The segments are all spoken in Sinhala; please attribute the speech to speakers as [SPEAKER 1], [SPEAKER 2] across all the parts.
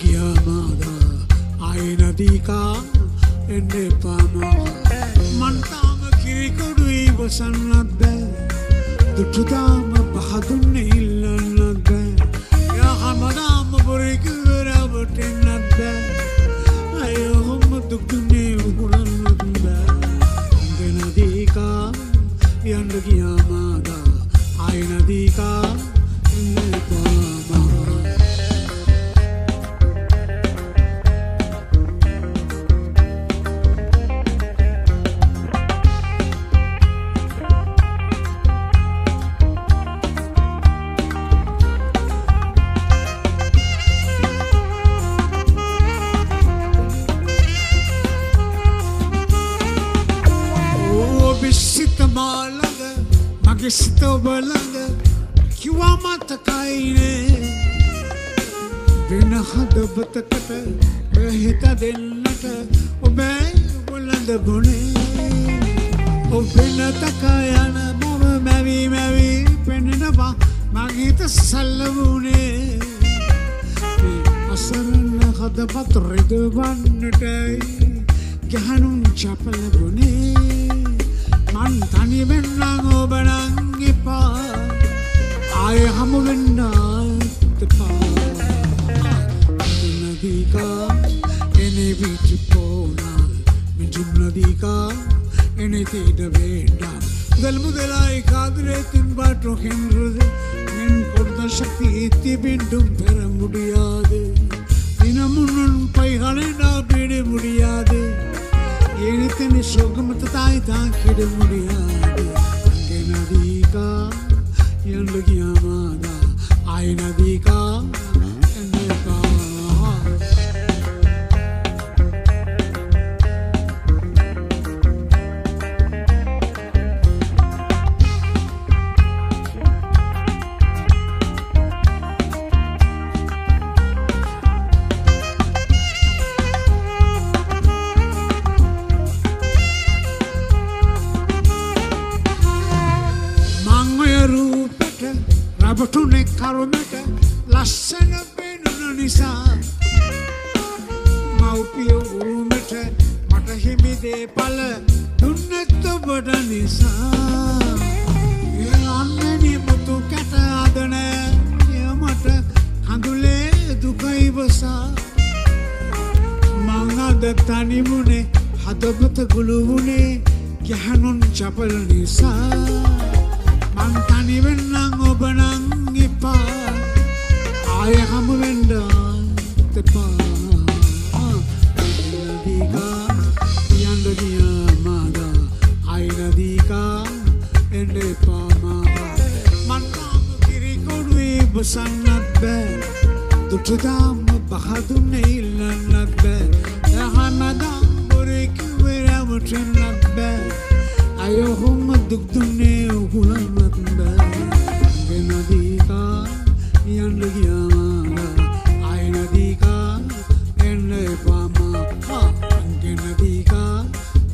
[SPEAKER 1] गया मादा आई नदी का एंडे पामा मंताम किरी कोडुई बसन्नद दुटुदाम बहादुन्ने इल्लन्नद या हमदाम बुरिक रबटिन्नद ayo hum दुगुने उगुरन्नद एंडे नदी का एंडे गया मादा आई नदी का एंडे पामा Magista balanga kiwa mata kaine bina hada batakata behita dennata obe bulanda bune o bina takayana mama mavi penna ba magita sallavune asarna hada batridu bannatai gahanun chapala bune man tani benang obanang ipa ay hamu benna tepa nadi ka ene vich pona minjum nadi ka ene tida venda dal mudelai kadre tin batro henrude min kodda shakti itti bindum pera mudiyade dinamunun pai halena pede mudiyade yenitene shogamata tai ta kide mudiyade ange nadi ka yand giya mada ay nadi ka ende ka Rabatune karometa lassana benuna nisa maupiyo urumeta mata himi de pala dunnetto boda nisa e anneni mutu kata adana yamata handule dukai basa manga dattani mune hadabata guluvune gahanun chapal nisa man tani benang obanang ipa ay hamu benda tepa nadi ka yand giya mada ay nadi ka ende pama man kam kiri kodui basannat be dutudam bahadunne illannat be yahanadam burik veramutennat be ayo hum dugdunne ugulanat be ange nadi ka yand giya mada ay nadi ka ende pama ange nadi ka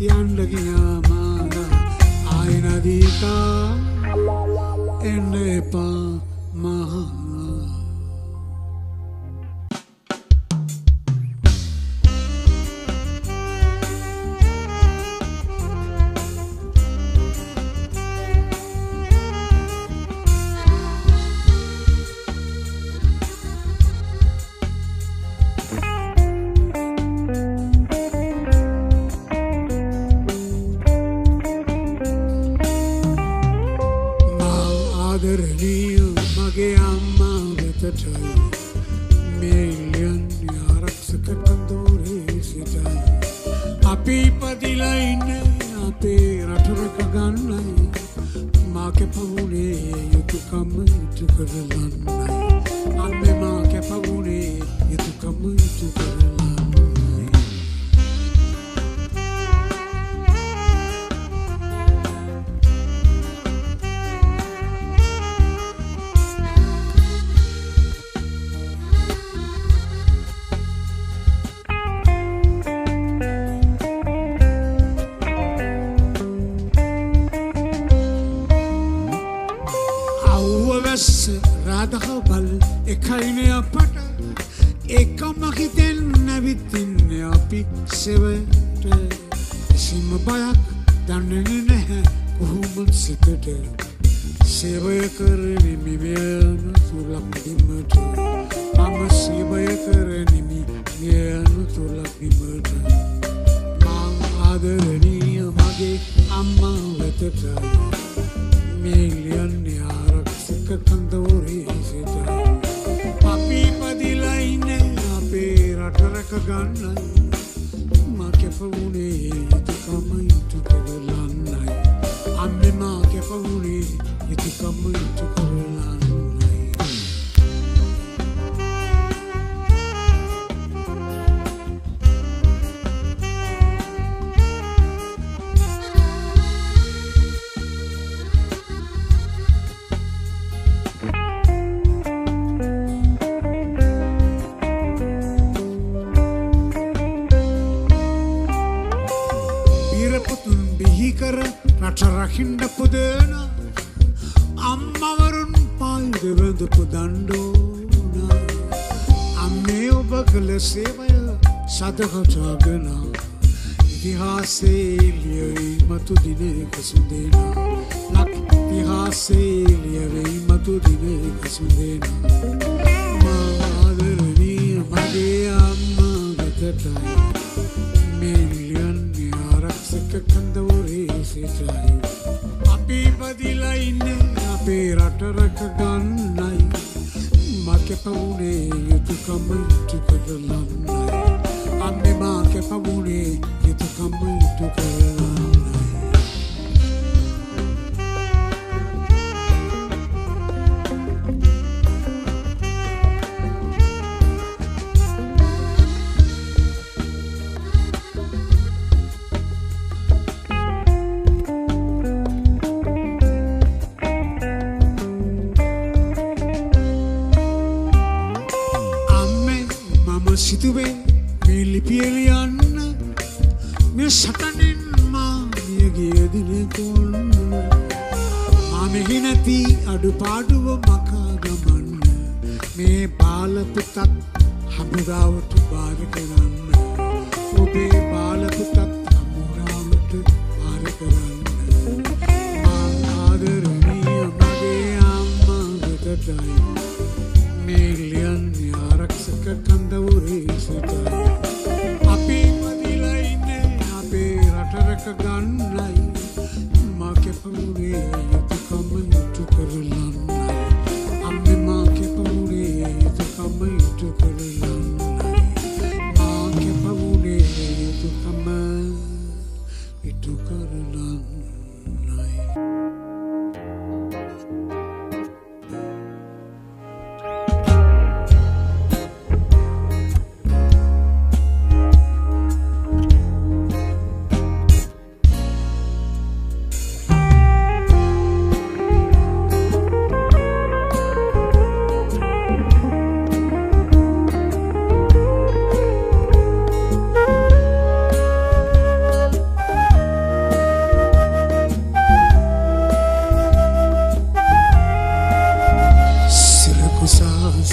[SPEAKER 1] yand giya mada ay nadi ka ende pama එකම හිතෙන් නැවිතින්නේ අපි සෙවට කිසිම බයක් දන්නේ නැහැ කොහොමද සිතට සේවය කරනිමි වයන සුලක්දිමට මම සේවය කරනිමි වයන සුලක්දිමට මං ආදරණීය මගේ අම්මා වෙතටයි මිලියන්නේ ආරක්ෂක කන්දෝරේ සිටයි අපි පදිලා ඉන්නේ අපේ රට රැක ගන්නයි මා කැපවුණේ යුතුකම ඉටු කරලන්නයි අම්මේ මා කැපවුණේ යුතුකම ඉටු කරලන්නයි රටරකින්ඩ පුදන අම්මවරුන් පායිදවඳපු දණ්ඩෝන අම්මේ ඔබ කළ සේවය සදහටාගෙන ඉතිහාසේලියවෙයි මතු දිනක සුදේන ලක් ඉතිහාසේලියවෙයි මතු දිනක සුදේන මාදරණීය මගේ අම්මා වෙතටයි මිලියන්නේ ආරක්ෂක කන්දවරේ සිටයි අපි පදිලා ඉන්නේ අපේ රට රැක ගන්නයි මා කැපවුණේ යුතුකම ඉටු කරලන්නයි අම්මේ මා කැපවුණේ යුතුකම ඉටු කරලන්නයි සිතුවේ මේ ලිපියලියන්න මේ සටනෙන් මා මියගිය දිනකොන්න මා මෙහි නැති අඩුපාඩුව මකා ගමන්න මේ බාලපුතත් හමුදාවට බාර කරන්න ඔබේ බාලපුතත් හමුදාවට බාර කරන්න මා ආදරණීය මගේ අම්මා වෙතටයි මිලියන්නේ ආරක්ෂක කන්දවරේ සිටයි අපි පදිලා ඉන්නේ අපේ රට රැක ගන්නයි මා කැපවුණේ යුතුකම ඉටු කරලන්නයි අම්මේ මා කැපවුණේ යුතුකම ඉටු කරලන්නයි මා කැපවුණේ යුතුකම ඉටු කරලන්නයි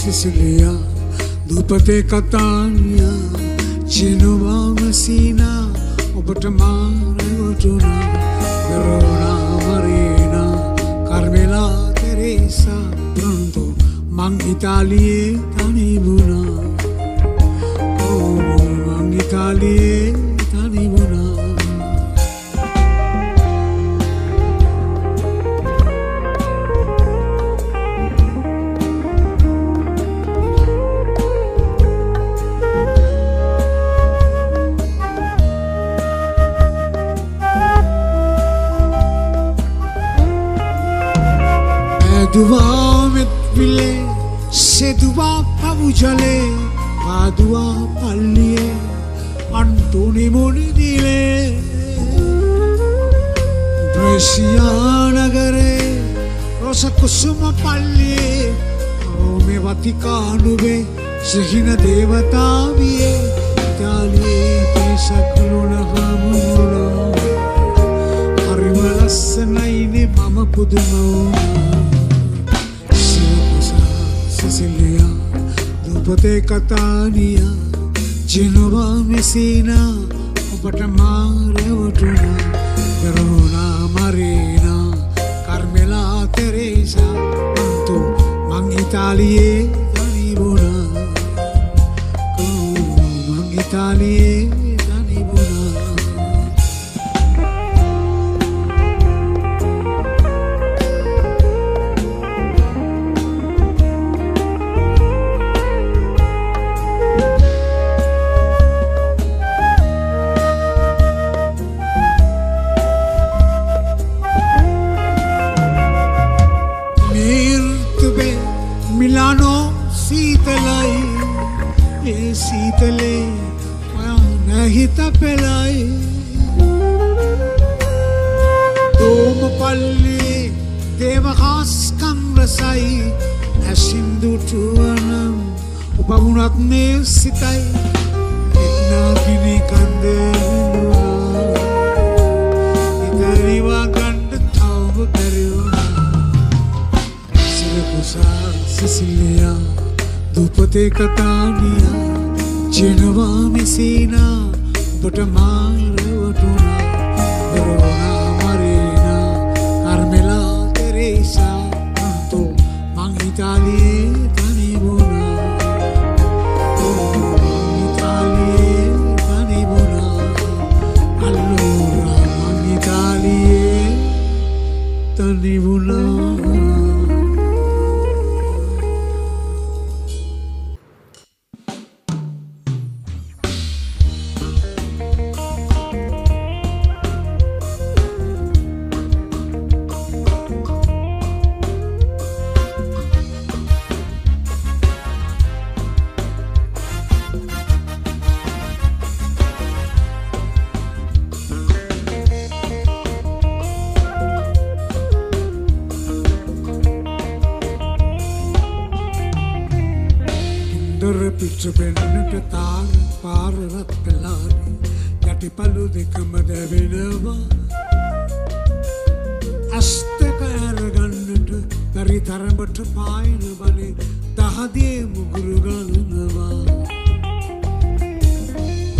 [SPEAKER 1] Sicilia, Dupate Catania, Genova, Messina, Obatamana, Otuna, Verona, Marina, Carmela, Teresa, Pronto, Mang Italie, Tanibuna, oh, Mang Italie, Tanibuna. Dua met vile, se dua pavujale, adua pallie, Antoni Monidile, Brescia nagare, Rosa Kusuma pallie, Rome Vaticano be, Sehina Devatavie, Italie pesa kuluna hamuna, Arimalasanaine mama puduma. Sicilia, දුපතේ කතානියා ජෙනෝවා මෙසීනා ඔබට මාරවටුනා වෙරෝනා මරීනා කර්මෙලා තෙරේසා අන්තු මං ඉතාලියේ තනි වුණා මං ඉතාලියේ තනි වුණා मिलानो शीतलाई ये शीतले नहीं तपलाई तुम पल्ली देवखास कम रसाई सिंधु चुवनम उपमुनत ने सिताई इतना किनी कंदे इतरीवा गंड थाव करियोना सिरकुसा Sicilia, Dupate Catania, Genova Messina, Botamara Vatuna, Verona Marina, Carmela Teresa, Tanto, Mang Italie, Tanibona, Mang Italie, Tanibona, allora Mang Italie, Tanibona. Picture pennant tar par rat pelani yati palu dekama devinava astaka aragannata dari tharambata paayana bane dahadiye muguru ganava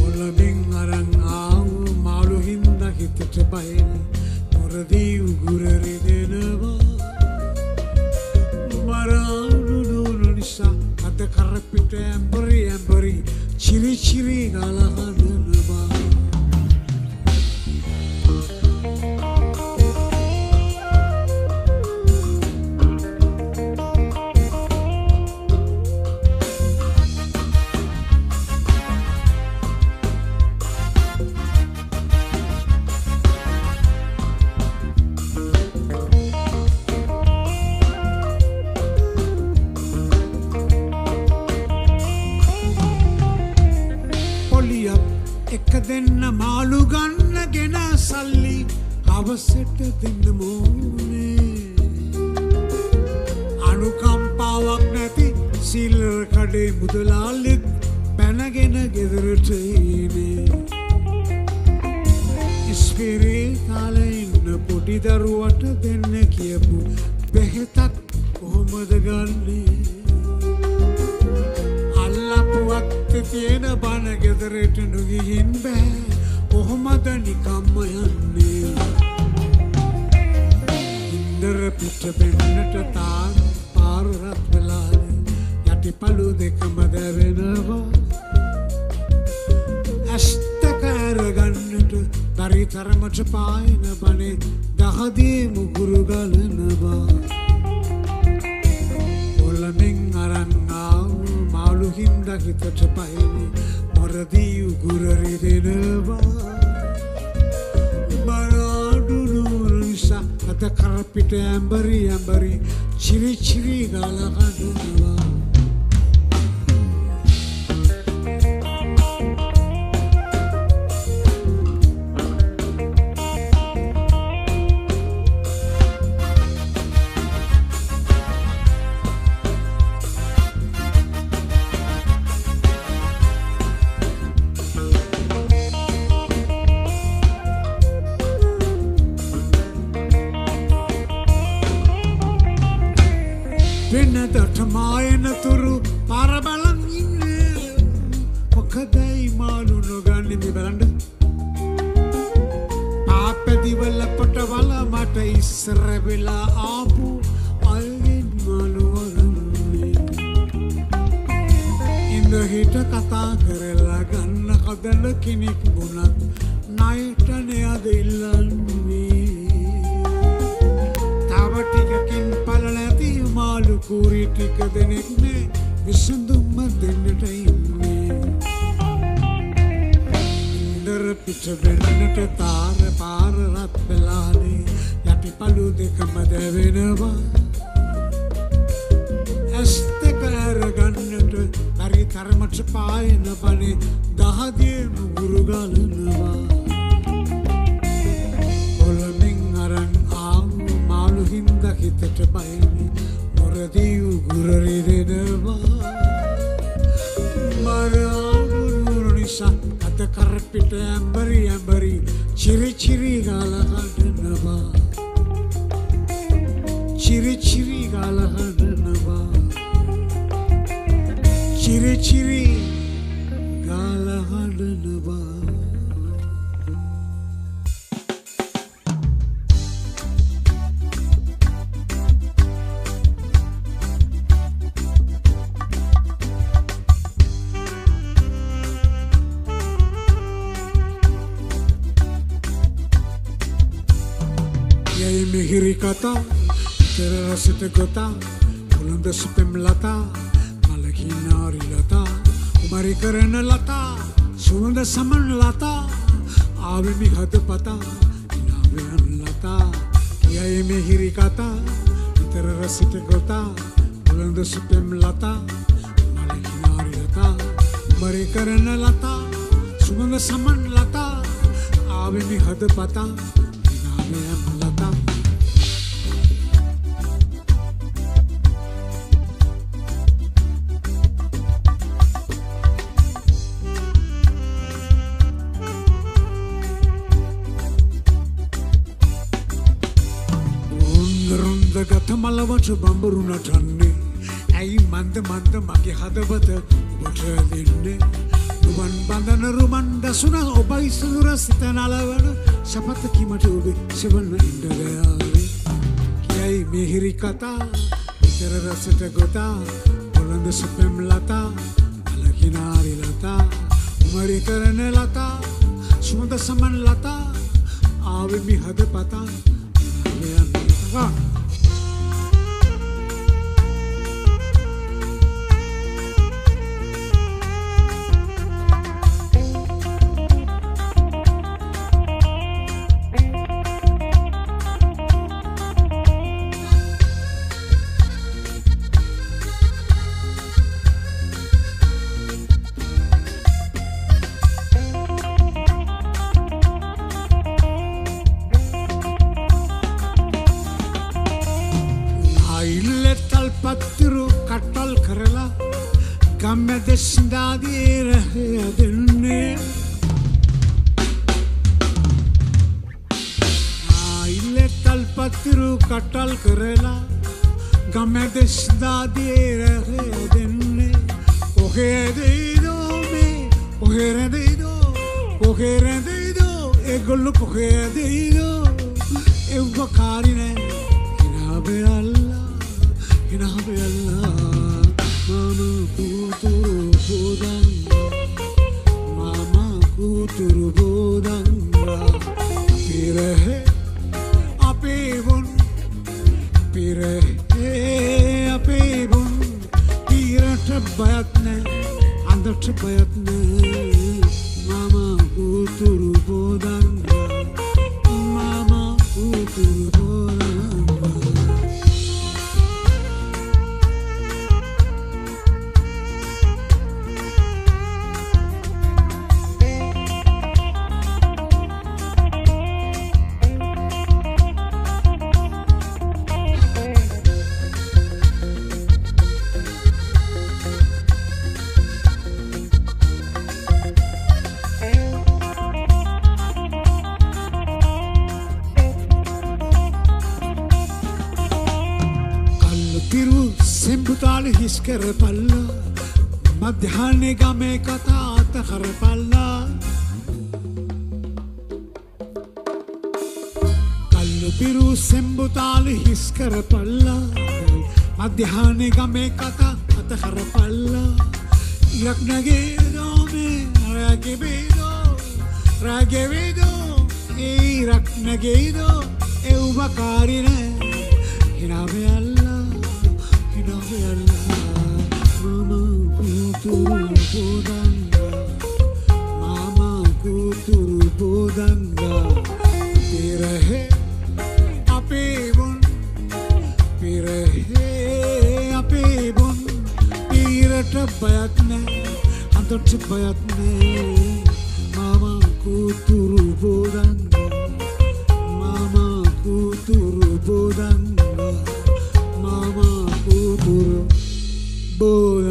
[SPEAKER 1] olamin aran aavu maalu hinda hitata bayani moradi ugurare denava maranu nunu nisa ada karapita ambari ciri-ciri galahanaba දෙන්න මාළු ගන්නගෙන සල්ලි අවසට දෙන්න මෝනේ අනුකම්පාවක් නැති සිල්ලර් කඩේ මුදලාලිත් පැනගෙන ගෙදරට එන්නේ ඉස්පිරිතාලේ ඉන්න පොඩි දරුවට දෙන්න කියපු බෙහෙතක් කොහොමද ගන්නේ තියෙන බන ගෙදරට නොගිහින් බෑ කොහොමද නිකම්ම යන්නේ ඉන්දර පිට පෙන්නට තාර පාර රත් වෙලානේ යටි පළු දෙකම දැවෙනවා ඇස්තක අරගන්නට දරි තරමට පායන බනේ දහදී මුගුරු ගලනවා ඔලමින් අරන් maalu hinda hitata payani moradi ugurare denava maradu nurisa ada karapita ambari ciri-ciri galaganava වෙනදට මායන තුරු පාර බලන් මොකදයි මාළු නොගන්නේ මේ බලන්න පාපැදිවල පොටවල මට ඉස්සර වෙලා ආපු අල්ගෙන් මාළු වරන්නේ ඉඳ හිට කතා කරලා ගන්න කදන කෙනෙක් වුණත් ණයට නෑද ඉල්ලන්නේ තව ටිකකින් පල නැති මාළු කුරි ටික දෙනෙක් නේ විසඳුම දෙන්නට ඉන්නේ ඉන්දර පිට වෙන්නට තාර පාර රත් වෙලානේ යටි පළු දෙකම දැවෙනවා ඇස් දෙක අරගන්නට හරි තරමට පායන බනේ දහදියේ මුගුරු ගලනවා ඔලමින් අරන් ආවු මාළු හින්දා හිතට බයනේ මොරදී උගුර රිදෙනවා මරාඩු නිසා අත කරපිට ඇඹරි ඇඹරි චිරි චිරි ගාලා හදනවා චිරි චිරි ගාලා හදනවා චිරි චිරි ගාලා හදනවා මිහිරි කතා තෙර රසිත ගොතා උළඳ සුපෙම් ලතා මලකිනාරි ලතා උමරි කරන ලතා සුවඳ සමන් ලතා ආවෙමි හද පතා ඉනාවයන් ලතා කියයි මිහිරි කතා තෙර රසිත ගොතා උළඳ සුපෙම් ලතා මලකිනාරි ලතා උමරි කරන ලතා සුවඳ සමන් ලතා ආවෙමි හද පතා ඉනාවයන් ලතා ගත මලවට බඹරු නටන්නේ ඇයි මන්ද මන්ද මගේ හදවත ඔබට දෙන්නේ රුවන් බඳන රුමන් දසුන ඔබයි සුදුර සිත නලවන සපත කිමට ඔබ සෙවන්න ඉන්දරයාවේ කියයි මිහිරි කතා ඉතර රසට ගොතා ඔළඳ සුපෙම් ලතා මලකිනාරි ලතා උමරි කරන ලතා සුවඳ සමන් ලතා ආවෙමි හද පතා ඉනාවයන් පත්තුරු කට්ටල් කරලා ගම්මැද සිඳාදී රහය දෙන්නේ ඉල්ලෙතල් පත්තුරු කට්ටල් කරලා ගම්මැද සිඳාදී රහය දෙන්නේ කොහෙදීදෝ මේ කොහෙරදීදෝ කොහෙරදීදෝ ඒගොල්ලෝ කොහෙදීදෝ එව්ව කාරිනේ ඉනාබේ අල්ලා ඉනාබේ අල්ලා මාමා කුතුරු බෝදංගා මාමා කුතුරු බෝදංගා පිරහේ අපේ වුන් පිරහේ අපේ වුන් පිරට බයත් නෑ අඳට බයත් නෑ මාමා කුතුරු බෝදංගා මාමා කුතුරු බෝදංගා සෙම්බුතාල හිස් කර පල්ලා මධ්‍යානේ ගමේ කතා අත කරපල්ලා කල්ලු පිරු සෙම්බුතාලි හිස් කරපල්ලා මධ්‍යහානේ ගමේ කතා අත කරපල්ලා ඉරක් නගේදෝ මේ රැගෙවිදෝ ඉරක් නගේදෝ එව්වකාරින හිනාවෙයල්ලා Mama kuturu bodanga pirahe ape bon pirata bayat ne antot bayat ne mama kuturu bodanga mama kuturu bodanga mama kuturu bodanga